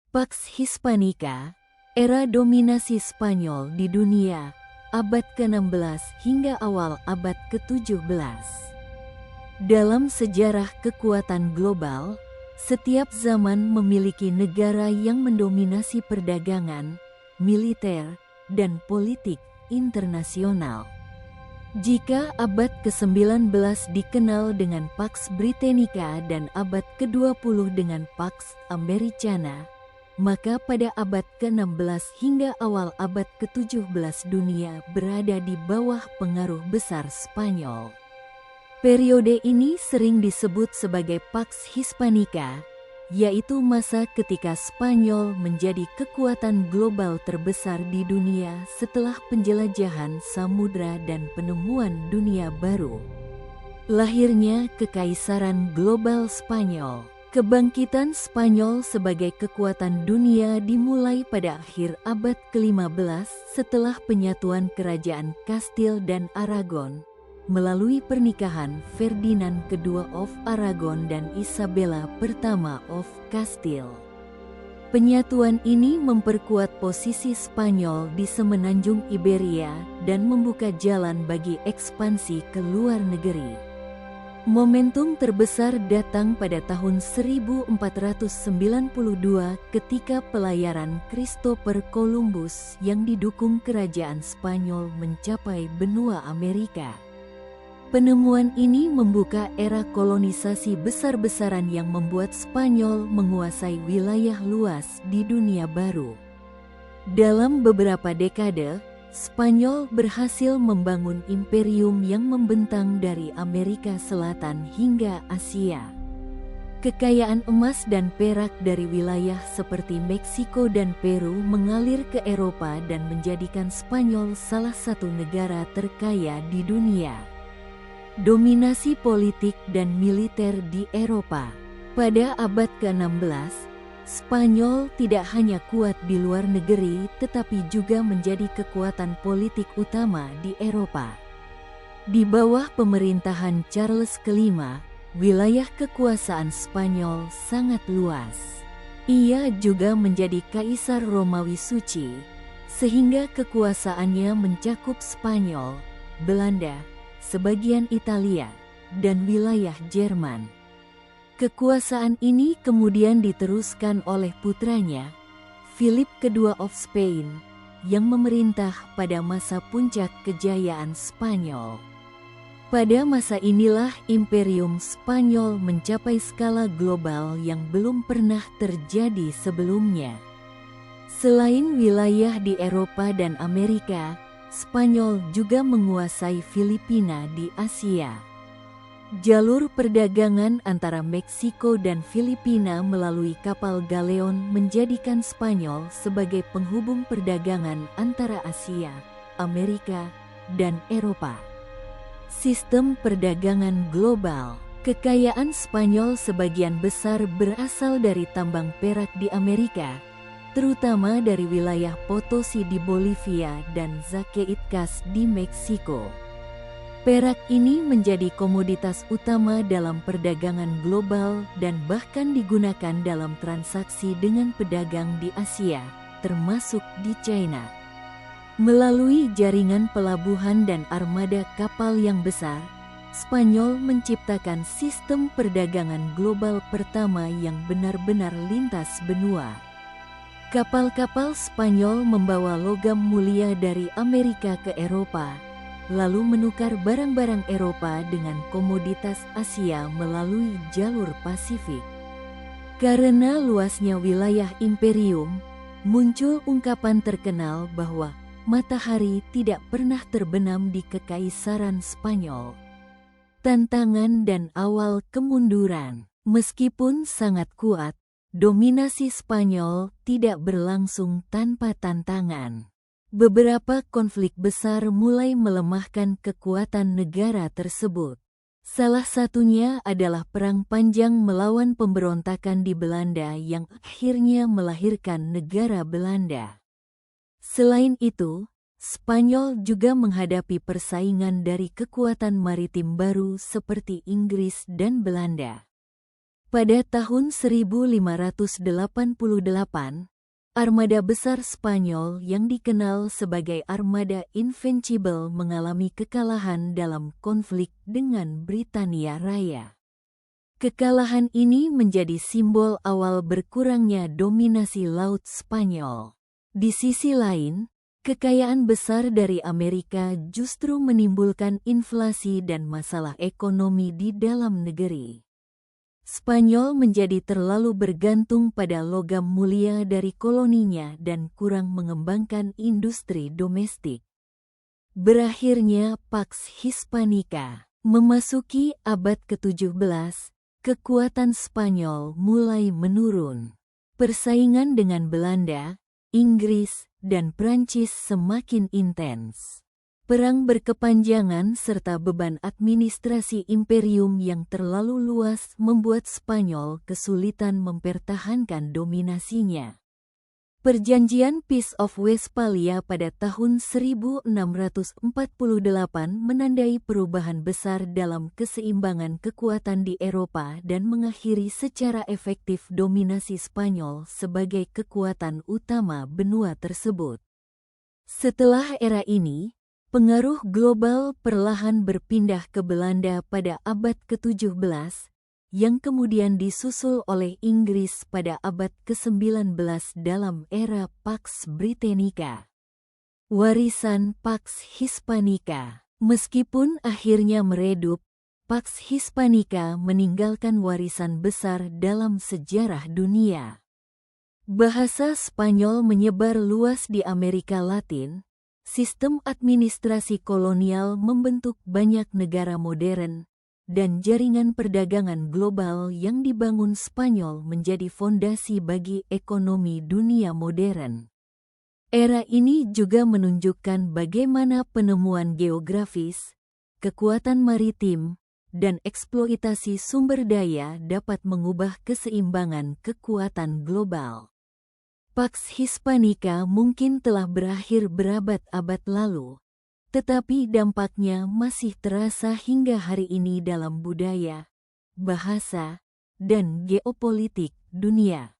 Pax Hispanica, era dominasi Spanyol di dunia, abad ke-16 hingga awal abad ke-17. Dalam sejarah kekuatan global, setiap zaman memiliki negara yang mendominasi perdagangan, militer, dan politik internasional. Jika abad ke-19 dikenal dengan Pax Britannica dan abad ke-20 dengan Pax Americana, maka pada abad ke-16 hingga awal abad ke-17 dunia berada di bawah pengaruh besar Spanyol. Periode ini sering disebut sebagai Pax Hispanica, yaitu masa ketika Spanyol menjadi kekuatan global terbesar di dunia setelah penjelajahan samudra dan penemuan dunia baru. Lahirnya Kekaisaran Global Spanyol. Kebangkitan Spanyol sebagai kekuatan dunia dimulai pada akhir abad ke-15 setelah penyatuan kerajaan Kastil dan Aragon melalui pernikahan Ferdinand II of Aragon dan Isabella I of Kastil. Penyatuan ini memperkuat posisi Spanyol di semenanjung Iberia dan membuka jalan bagi ekspansi ke luar negeri. Momentum terbesar datang pada tahun 1492 ketika pelayaran Christopher Columbus yang didukung kerajaan Spanyol mencapai benua Amerika. Penemuan ini membuka era kolonisasi besar-besaran yang membuat Spanyol menguasai wilayah luas di dunia baru. Dalam beberapa dekade, Spanyol berhasil membangun imperium yang membentang dari Amerika Selatan hingga Asia. Kekayaan emas dan perak dari wilayah seperti Meksiko dan Peru mengalir ke Eropa dan menjadikan Spanyol salah satu negara terkaya di dunia. Dominasi politik dan militer di Eropa. Pada abad ke-16, Spanyol tidak hanya kuat di luar negeri tetapi juga menjadi kekuatan politik utama di Eropa. Di bawah pemerintahan Charles V, wilayah kekuasaan Spanyol sangat luas. Ia juga menjadi Kaisar Romawi Suci, sehingga kekuasaannya mencakup Spanyol, Belanda, sebagian Italia, dan wilayah Jerman. Kekuasaan ini kemudian diteruskan oleh putranya, Philip II of Spain, yang memerintah pada masa puncak kejayaan Spanyol. Pada masa inilah Imperium Spanyol mencapai skala global yang belum pernah terjadi sebelumnya. Selain wilayah di Eropa dan Amerika, Spanyol juga menguasai Filipina di Asia. Jalur perdagangan antara Meksiko dan Filipina melalui kapal galeon menjadikan Spanyol sebagai penghubung perdagangan antara Asia, Amerika, dan Eropa. Sistem perdagangan global. Kekayaan Spanyol sebagian besar berasal dari tambang perak di Amerika, terutama dari wilayah Potosi di Bolivia dan Zacatecas di Meksiko. Perak ini menjadi komoditas utama dalam perdagangan global dan bahkan digunakan dalam transaksi dengan pedagang di Asia, termasuk di China. Melalui jaringan pelabuhan dan armada kapal yang besar, Spanyol menciptakan sistem perdagangan global pertama yang benar-benar lintas benua. Kapal-kapal Spanyol membawa logam mulia dari Amerika ke Eropa, lalu menukar barang-barang Eropa dengan komoditas Asia melalui jalur Pasifik. Karena luasnya wilayah imperium, muncul ungkapan terkenal bahwa matahari tidak pernah terbenam di Kekaisaran Spanyol. Tantangan dan awal kemunduran. Meskipun sangat kuat, dominasi Spanyol tidak berlangsung tanpa tantangan. Beberapa konflik besar mulai melemahkan kekuatan negara tersebut. Salah satunya adalah Perang Panjang melawan pemberontakan di Belanda yang akhirnya melahirkan negara Belanda. Selain itu, Spanyol juga menghadapi persaingan dari kekuatan maritim baru seperti Inggris dan Belanda. Pada tahun 1588, armada besar Spanyol yang dikenal sebagai Armada Invencible mengalami kekalahan dalam konflik dengan Britania Raya. Kekalahan ini menjadi simbol awal berkurangnya dominasi laut Spanyol. Di sisi lain, kekayaan besar dari Amerika justru menimbulkan inflasi dan masalah ekonomi di dalam negeri. Spanyol menjadi terlalu bergantung pada logam mulia dari koloninya dan kurang mengembangkan industri domestik. Berakhirnya Pax Hispanica. Memasuki abad ke-17, kekuatan Spanyol mulai menurun. Persaingan dengan Belanda, Inggris, dan Prancis semakin intens. Perang berkepanjangan serta beban administrasi imperium yang terlalu luas membuat Spanyol kesulitan mempertahankan dominasinya. Perjanjian Peace of Westphalia pada tahun 1648 menandai perubahan besar dalam keseimbangan kekuatan di Eropa dan mengakhiri secara efektif dominasi Spanyol sebagai kekuatan utama benua tersebut. Setelah era ini, pengaruh global perlahan berpindah ke Belanda pada abad ke-17, yang kemudian disusul oleh Inggris pada abad ke-19 dalam era Pax Britannica. Warisan Pax Hispanica. Meskipun akhirnya meredup, Pax Hispanica meninggalkan warisan besar dalam sejarah dunia. Bahasa Spanyol menyebar luas di Amerika Latin. Sistem administrasi kolonial membentuk banyak negara modern, dan jaringan perdagangan global yang dibangun Spanyol menjadi fondasi bagi ekonomi dunia modern. Era ini juga menunjukkan bagaimana penemuan geografis, kekuatan maritim, dan eksploitasi sumber daya dapat mengubah keseimbangan kekuatan global. Pax Hispanica mungkin telah berakhir berabad-abad lalu, tetapi dampaknya masih terasa hingga hari ini dalam budaya, bahasa, dan geopolitik dunia.